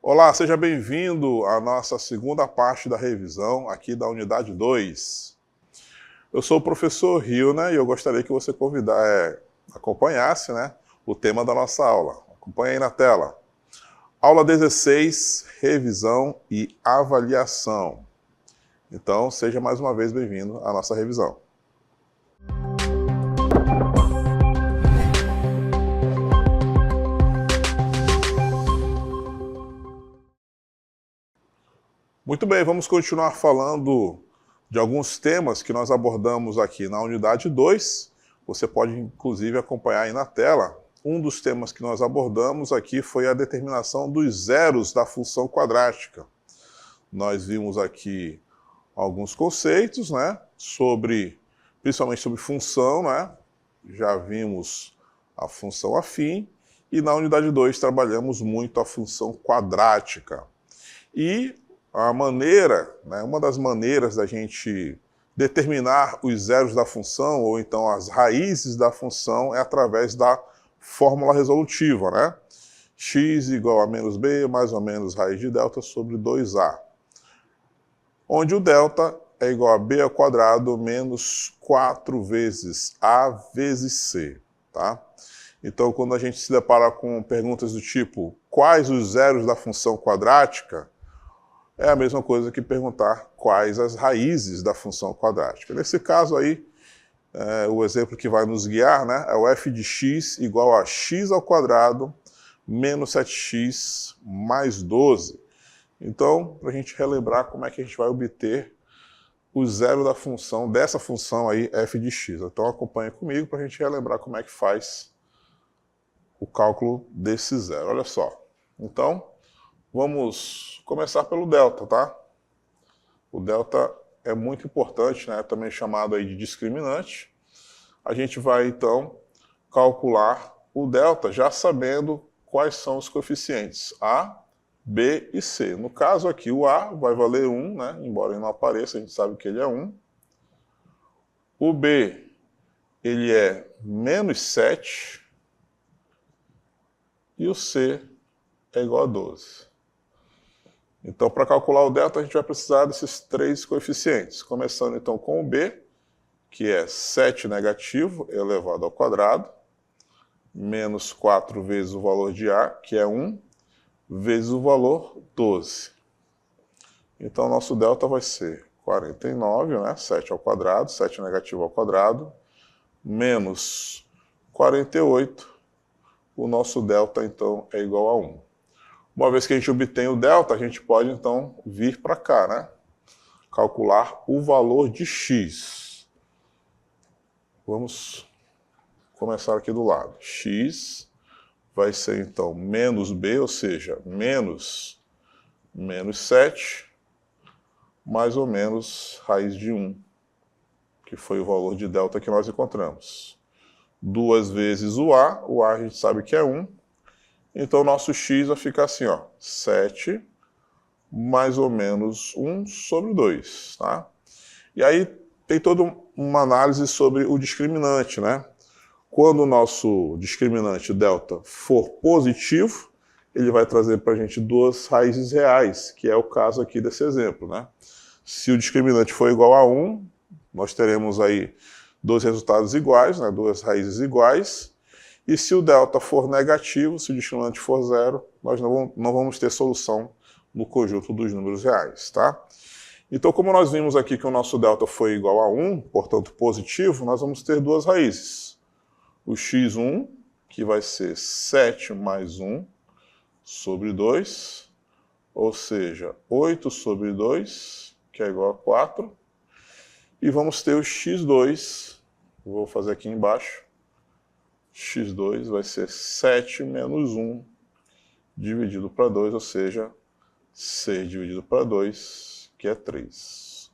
Olá, seja bem-vindo à nossa segunda parte da revisão aqui da unidade 2. Eu sou o professor Rio, né, e eu gostaria que você acompanhasse, né, o tema da nossa aula. Acompanhe aí na tela. Aula 16, revisão e avaliação. Então, seja mais uma vez bem-vindo à nossa revisão. Muito bem, vamos continuar falando de alguns temas que nós abordamos aqui na unidade 2. Você pode, inclusive, acompanhar aí na tela. Um dos temas que nós abordamos aqui foi a determinação dos zeros da função quadrática. Nós vimos aqui alguns conceitos, né, principalmente sobre função, né? Já vimos a função afim, e na unidade 2 trabalhamos muito a função quadrática. E uma das maneiras da gente determinar os zeros da função, ou então as raízes da função, é através da fórmula resolutiva, né? X igual a menos b mais ou menos raiz de delta sobre 2a. Onde o delta é igual a b ao quadrado menos 4 vezes a vezes c, tá? Então, quando a gente se depara com perguntas do tipo quais os zeros da função quadrática, é a mesma coisa que perguntar quais as raízes da função quadrática. Nesse caso aí, o exemplo que vai nos guiar, né, é o f de x igual a x ao quadrado menos 7x mais 12. Então, para a gente relembrar como é que a gente vai obter o zero da função, dessa função aí, f de x. Então acompanha comigo para a gente relembrar como é que faz o cálculo desse zero. Olha só. Então, vamos começar pelo delta, tá? O delta é muito importante, né? Também chamado aí de discriminante. A gente vai, então, calcular o delta já sabendo quais são os coeficientes A, B e C. No caso aqui, o A vai valer 1, né? Embora ele não apareça, a gente sabe que ele é 1. O B, ele é menos 7. E o C é igual a 12. Então, para calcular o delta, a gente vai precisar desses três coeficientes. Começando, então, com o B, que é 7 negativo elevado ao quadrado, menos 4 vezes o valor de A, que é 1, vezes o valor 12. Então, nosso delta vai ser 49, né? 7 ao quadrado, 7 negativo ao quadrado, menos 48. O nosso delta, então, é igual a 1. Uma vez que a gente obtém o delta, a gente pode, então, vir para cá, né? Calcular o valor de x. Vamos começar aqui do lado. X vai ser, então, menos b, ou seja, menos 7, mais ou menos raiz de 1, que foi o valor de delta que nós encontramos. 2 vezes o A a gente sabe que é 1, então o nosso x vai ficar assim, ó, 7 mais ou menos 1 sobre 2, tá? E aí tem toda uma análise sobre o discriminante, né? Quando o nosso discriminante delta for positivo, ele vai trazer para a gente duas raízes reais, que é o caso aqui desse exemplo, né? Se o discriminante for igual a 1, nós teremos aí dois resultados iguais, né? Duas raízes iguais. E se o delta for negativo, se o discriminante for zero, nós não vamos ter solução no conjunto dos números reais, tá? Então, como nós vimos aqui que o nosso delta foi igual a 1, portanto positivo, nós vamos ter duas raízes. O x1, que vai ser 7 mais 1 sobre 2, ou seja, 8 sobre 2, que é igual a 4. E vamos ter o x2, vou fazer aqui embaixo, x2 vai ser 7 menos 1 dividido para 2, ou seja, 6 dividido para 2, que é 3.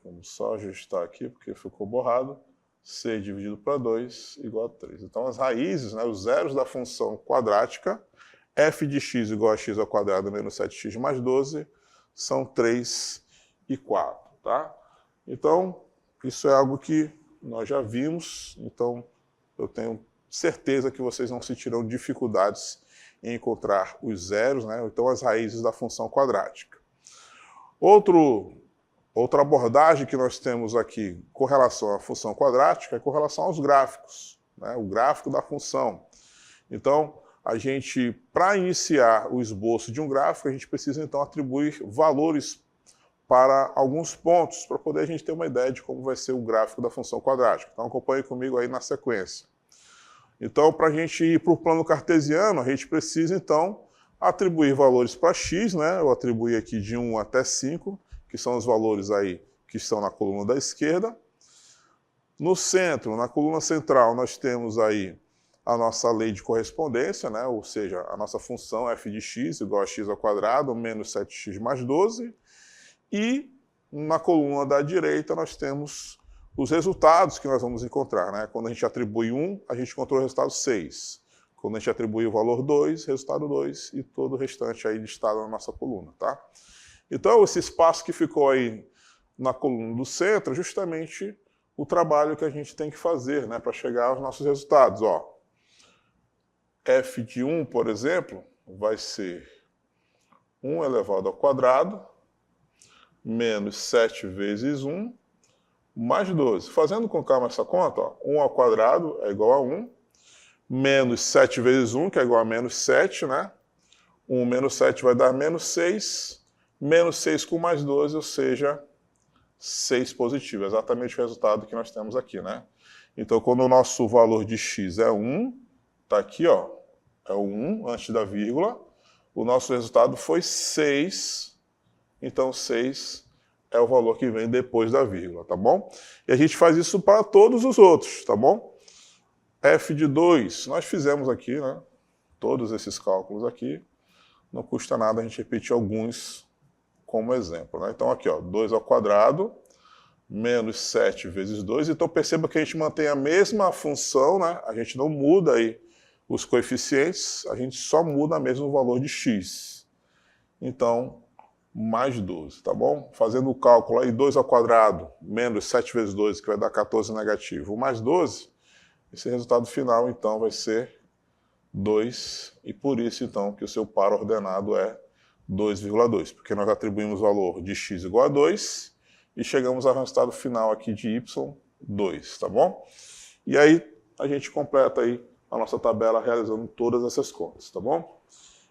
Vamos só ajustar aqui, porque ficou borrado. 6 dividido para 2 igual a 3. Então, as raízes, né, os zeros da função quadrática, f de x igual a x ao quadrado menos 7x mais 12, são 3 e 4, tá? Então, isso é algo que nós já vimos, então eu tenho certeza que vocês não sentirão dificuldades em encontrar os zeros, né? Então as raízes da função quadrática. Outra abordagem que nós temos aqui com relação à função quadrática é com relação aos gráficos, né? O gráfico da função. Então, para iniciar o esboço de um gráfico, a gente precisa então atribuir valores para alguns pontos, para poder a gente ter uma ideia de como vai ser o gráfico da função quadrática. Então acompanhe comigo aí na sequência. Então, para a gente ir para o plano cartesiano, a gente precisa então atribuir valores para x, né? Eu atribuí aqui de 1 até 5, que são os valores aí que estão na coluna da esquerda. No centro, na coluna central, nós temos aí a nossa lei de correspondência, né? Ou seja, a nossa função f de x igual a x ao quadrado menos 7x mais 12. E na coluna da direita nós temos os resultados que nós vamos encontrar, né? Quando a gente atribui 1, a gente encontrou o resultado 6. Quando a gente atribui o valor 2, resultado 2, e todo o restante aí listado na nossa coluna, tá? Então, esse espaço que ficou aí na coluna do centro é justamente o trabalho que a gente tem que fazer, né, para chegar aos nossos resultados. Ó, f de 1, por exemplo, vai ser 1 elevado ao quadrado menos 7 vezes 1 mais 12. Fazendo com calma essa conta, ó, 1 ao quadrado é igual a 1, menos 7 vezes 1, que é igual a menos 7, né? 1 menos 7 vai dar menos 6, menos 6 com mais 12, ou seja, 6 positivo, exatamente o resultado que nós temos aqui, né? Então, quando o nosso valor de x é 1, está aqui, ó, é o 1 antes da vírgula, o nosso resultado foi 6, então 6 é o valor que vem depois da vírgula, tá bom? E a gente faz isso para todos os outros, tá bom? f de 2, nós fizemos aqui, né? Todos esses cálculos aqui, não custa nada a gente repetir alguns como exemplo, né? Então aqui, ó, 2 ao quadrado menos 7 vezes 2. Então perceba que a gente mantém a mesma função, né? A gente não muda aí os coeficientes, a gente só muda mesmo o valor de x. Então, mais 12, tá bom? Fazendo o cálculo aí, 2 ao quadrado menos 7 vezes 2, que vai dar 14 negativo, mais 12, esse resultado final, então, vai ser 2, e por isso, então, que o seu par ordenado é 2,2, porque nós atribuímos o valor de x igual a 2 e chegamos ao resultado final aqui de y, 2, tá bom? E aí a gente completa aí a nossa tabela realizando todas essas contas, tá bom?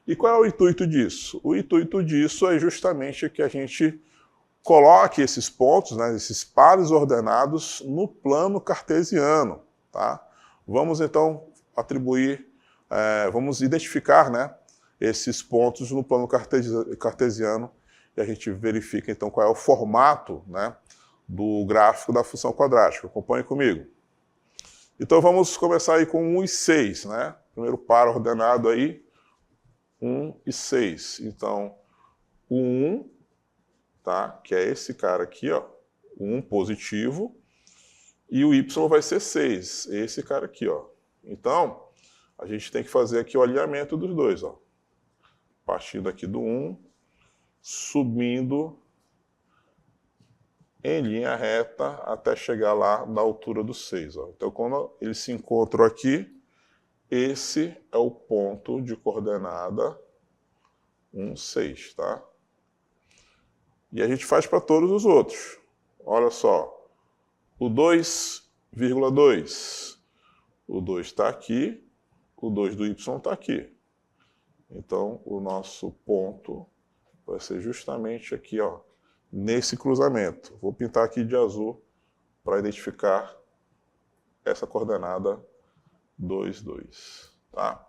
E qual é o intuito disso? O intuito disso é justamente que a gente coloque esses pontos, né, esses pares ordenados no plano cartesiano, tá? Vamos então atribuir, vamos identificar, né, esses pontos no plano cartesiano e a gente verifica então qual é o formato, né, do gráfico da função quadrática. Acompanhe comigo. Então vamos começar aí com 1 e 6, né? Primeiro par ordenado aí, 1 e 6. Então, o 1, tá? Que é esse cara aqui, ó, o 1 positivo, e o y vai ser 6, esse cara aqui, ó. Então, a gente tem que fazer aqui o alinhamento dos dois, ó. Partindo aqui do 1, subindo em linha reta até chegar lá na altura do 6, ó. Então, quando eles se encontram aqui, esse é o ponto de coordenada 1, 6, tá? E a gente faz para todos os outros. Olha só, o 2,2. O 2 está aqui, o 2 do y está aqui. Então, o nosso ponto vai ser justamente aqui, ó, nesse cruzamento. Vou pintar aqui de azul para identificar essa coordenada 2, 2, tá?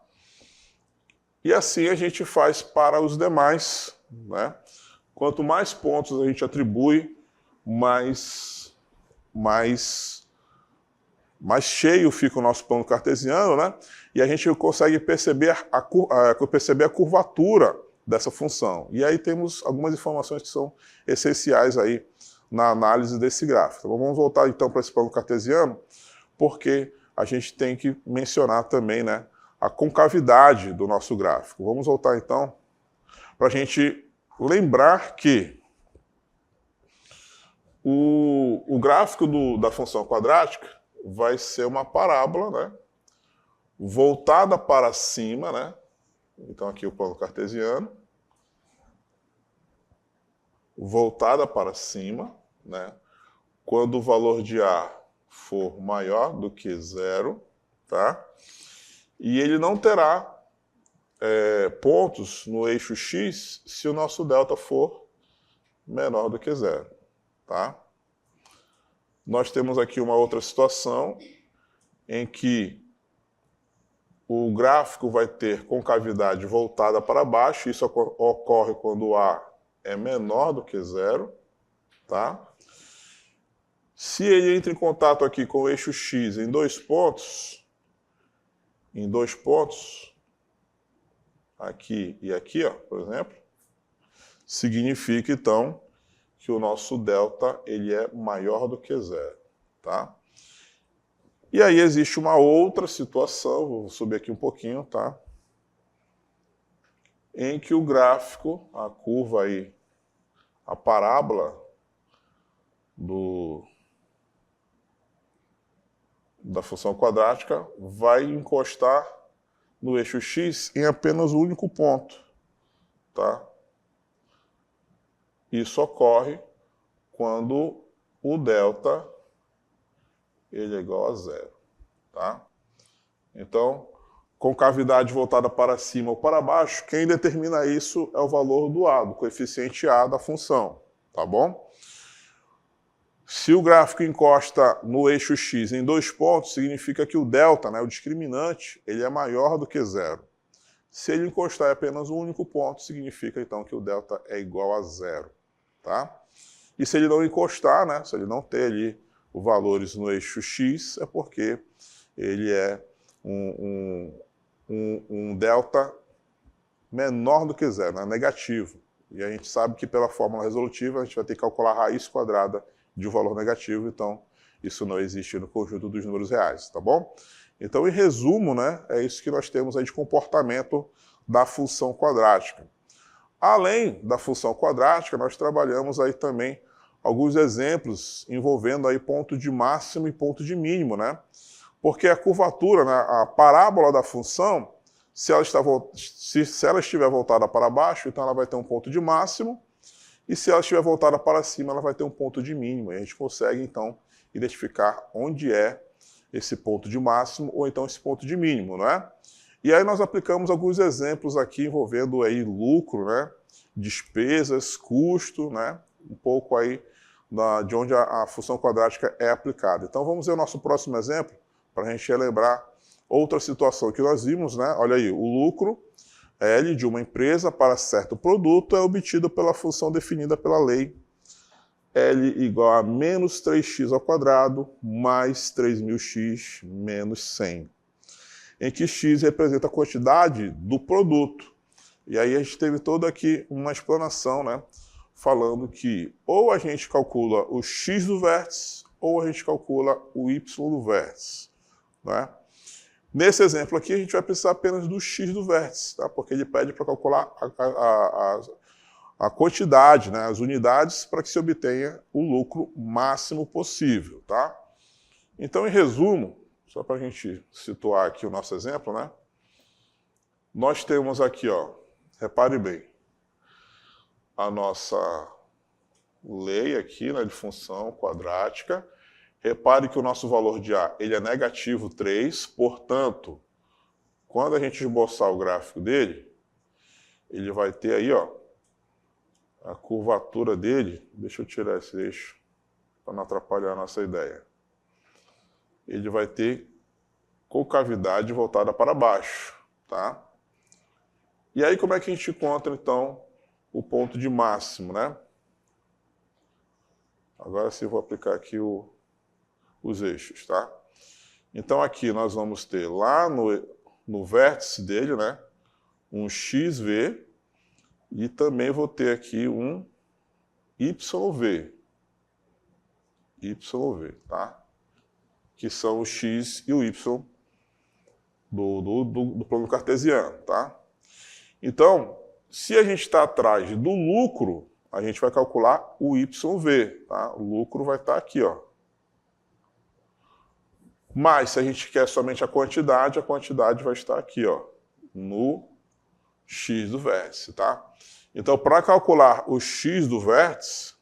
E assim a gente faz para os demais, né? Quanto mais pontos a gente atribui, mais cheio fica o nosso plano cartesiano, né? E a gente consegue perceber a curvatura dessa função. E aí temos algumas informações que são essenciais aí na análise desse gráfico. Então, vamos voltar então para esse plano cartesiano, porque a gente tem que mencionar também, né, a concavidade do nosso gráfico. Vamos voltar então para a gente lembrar que o gráfico da função quadrática vai ser uma parábola, né, voltada para cima, né, Então aqui o plano cartesiano, voltada para cima, né? Quando o valor de A for maior do que 0, tá? E ele não terá pontos no eixo X se o nosso delta for menor do que 0, tá? Nós temos aqui uma outra situação em que o gráfico vai ter concavidade voltada para baixo, isso ocorre quando A é menor do que 0, tá? Se ele entra em contato aqui com o eixo X em dois pontos, aqui e aqui, ó, por exemplo, significa então que o nosso delta ele é maior do que 0, tá? E aí existe uma outra situação, vou subir aqui um pouquinho, tá? Em que o gráfico, a curva aí, a parábola da função quadrática vai encostar no eixo X em apenas um único ponto, tá? Isso ocorre quando o delta ele é igual a 0, tá? Então, concavidade voltada para cima ou para baixo, quem determina isso é o valor do A, do coeficiente A da função, tá bom? Se o gráfico encosta no eixo X em dois pontos, significa que o delta, né, o discriminante, ele é maior do que 0. Se ele encostar em apenas um único ponto, significa então que o delta é igual a 0, tá? E se ele não encostar, né, se ele não ter ali os valores no eixo X, é porque ele é um delta menor do que 0, né, negativo. E a gente sabe que pela fórmula resolutiva a gente vai ter que calcular a raiz quadrada de um valor negativo, então isso não existe no conjunto dos números reais, tá bom? Então, em resumo, né, é isso que nós temos aí de comportamento da função quadrática. Além da função quadrática, nós trabalhamos aí também alguns exemplos envolvendo aí ponto de máximo e ponto de mínimo, né? Porque a curvatura, né, a parábola da função, se ela estiver voltada para baixo, então ela vai ter um ponto de máximo, e se ela estiver voltada para cima, ela vai ter um ponto de mínimo. E a gente consegue, então, identificar onde é esse ponto de máximo ou então esse ponto de mínimo, não é? E aí nós aplicamos alguns exemplos aqui envolvendo aí lucro, né? Despesas, custo, né? Um pouco aí de onde a função quadrática é aplicada. Então vamos ver o nosso próximo exemplo, para a gente relembrar outra situação que nós vimos, né? Olha aí, o lucro L de uma empresa para certo produto é obtido pela função definida pela lei L igual a menos 3x ao quadrado mais 3.000x menos 100, em que x representa a quantidade do produto. E aí a gente teve toda aqui uma explanação, né, falando que ou a gente calcula o x do vértice ou a gente calcula o y do vértice, né? Nesse exemplo aqui, a gente vai precisar apenas do x do vértice, tá? Porque ele pede para calcular a quantidade, né? As unidades, para que se obtenha o lucro máximo possível, tá? Então, em resumo, só para a gente situar aqui o nosso exemplo, né? Nós temos aqui, ó, repare bem, a nossa lei aqui, né, de função quadrática. Repare que o nosso valor de A ele é negativo 3, portanto, quando a gente esboçar o gráfico dele, ele vai ter aí, ó, a curvatura dele, deixa eu tirar esse eixo para não atrapalhar a nossa ideia. Ele vai ter concavidade voltada para baixo, tá? E aí como é que a gente encontra, então, o ponto de máximo, né? Agora sim eu vou aplicar aqui os eixos, tá? Então aqui nós vamos ter lá no vértice dele, né, um XV e também vou ter aqui um YV. YV, tá? Que são o X e o Y do plano cartesiano, tá? Então, se a gente está atrás do lucro, a gente vai calcular o YV, tá? O lucro vai estar aqui, ó. Mas, se a gente quer somente a quantidade vai estar aqui, ó, no x do vértice, tá? Então, para calcular o x do vértice,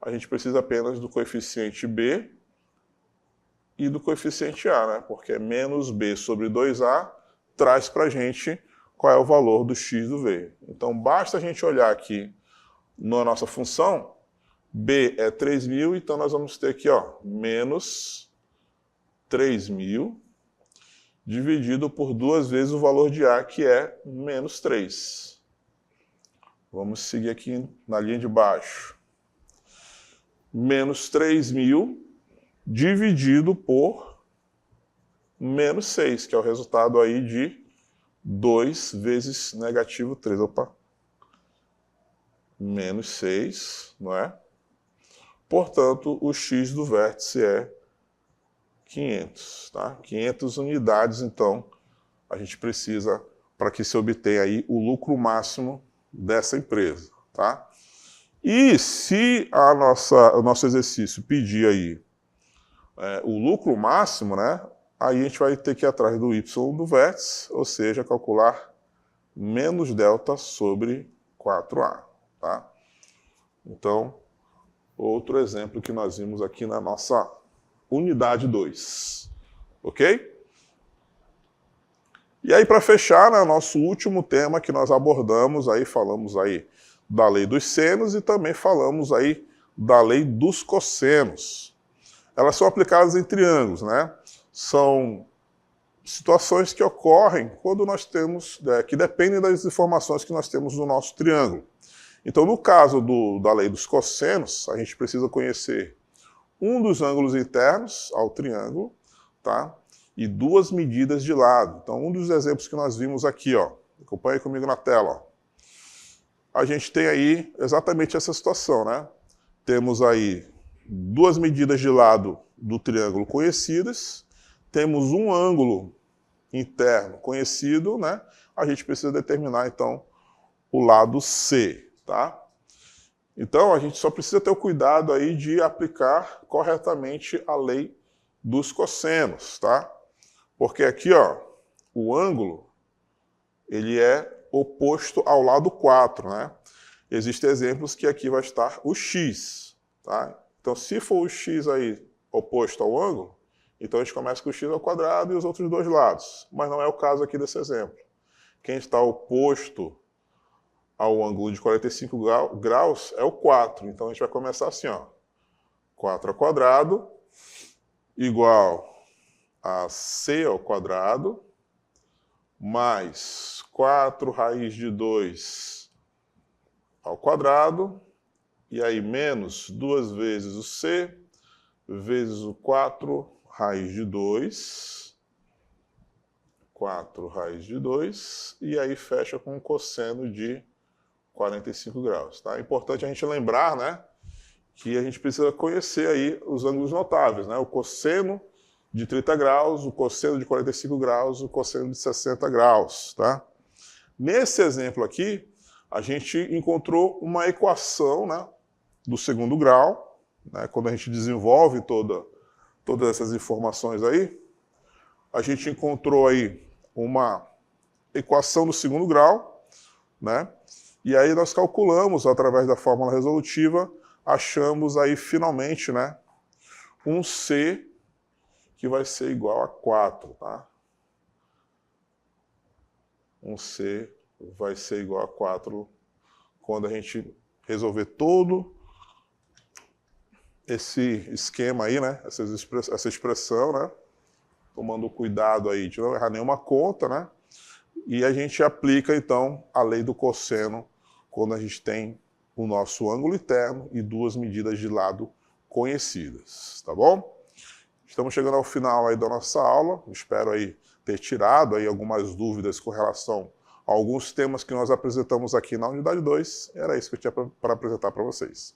a gente precisa apenas do coeficiente b e do coeficiente a, né? Porque menos b sobre 2a traz para a gente qual é o valor do x do v. Então, basta a gente olhar aqui na nossa função, b é 3.000, então nós vamos ter aqui, ó, menos 3.000 dividido por 2 vezes o valor de a, que é menos 3. Vamos seguir aqui na linha de baixo. Menos 3.000 dividido por menos 6, que é o resultado aí de 2 vezes negativo 3. Opa! Menos 6, não é? Portanto, o x do vértice é 500, tá? 500 unidades, então, a gente precisa para que se obtenha aí o lucro máximo dessa empresa, tá? E se o nosso exercício pedir aí o lucro máximo, né? Aí a gente vai ter que ir atrás do y do vértice, ou seja, calcular menos delta sobre 4a, tá? Então, outro exemplo que nós vimos aqui na nossa unidade 2, ok? E aí, para fechar, né, nosso último tema que nós abordamos, aí falamos aí da lei dos senos e também falamos aí da lei dos cossenos. Elas são aplicadas em triângulos, né? São situações que ocorrem quando nós temos, que dependem das informações que nós temos no nosso triângulo. Então, no caso da lei dos cossenos, a gente precisa conhecer um dos ângulos internos ao triângulo, tá? E 2 medidas de lado. Então, um dos exemplos que nós vimos aqui, ó, acompanhe comigo na tela, ó. A gente tem aí exatamente essa situação, né? Temos aí 2 medidas de lado do triângulo conhecidas, temos um ângulo interno conhecido, né? A gente precisa determinar, então, o lado C, tá? Então, a gente só precisa ter o cuidado aí de aplicar corretamente a lei dos cossenos, tá? Porque aqui, ó, o ângulo, ele é oposto ao lado 4, né? Existem exemplos que aqui vai estar o x, tá? Então, se for o x aí oposto ao ângulo, então a gente começa com o x ao quadrado e os outros dois lados. Mas não é o caso aqui desse exemplo. Quem está oposto ao ângulo de 45 graus é o 4. Então a gente vai começar assim, ó. 4 ao quadrado igual a c ao quadrado mais 4 raiz de 2 ao quadrado, e aí menos 2 vezes o c vezes o 4 raiz de 2, 4 raiz de 2, e aí fecha com o cosseno de 45 graus. Tá? É importante a gente lembrar, né, que a gente precisa conhecer aí os ângulos notáveis, né? O cosseno de 30 graus, o cosseno de 45 graus, o cosseno de 60 graus. Tá? Nesse exemplo aqui, a gente encontrou uma equação, né, do segundo grau, né, quando a gente desenvolve todas essas informações aí, a gente encontrou aí uma equação do segundo grau, né, e aí nós calculamos, através da fórmula resolutiva, achamos aí finalmente, né, um C que vai ser igual a 4, tá? Um C vai ser igual a 4 quando a gente resolver todo esse esquema aí, né? Essa expressão, né? Tomando cuidado aí de não errar nenhuma conta, né? E a gente aplica, então, a lei do cosseno quando a gente tem o nosso ângulo interno e 2 medidas de lado conhecidas, tá bom? Estamos chegando ao final aí da nossa aula. Espero aí ter tirado aí algumas dúvidas com relação a alguns temas que nós apresentamos aqui na unidade 2. Era isso que eu tinha para apresentar para vocês.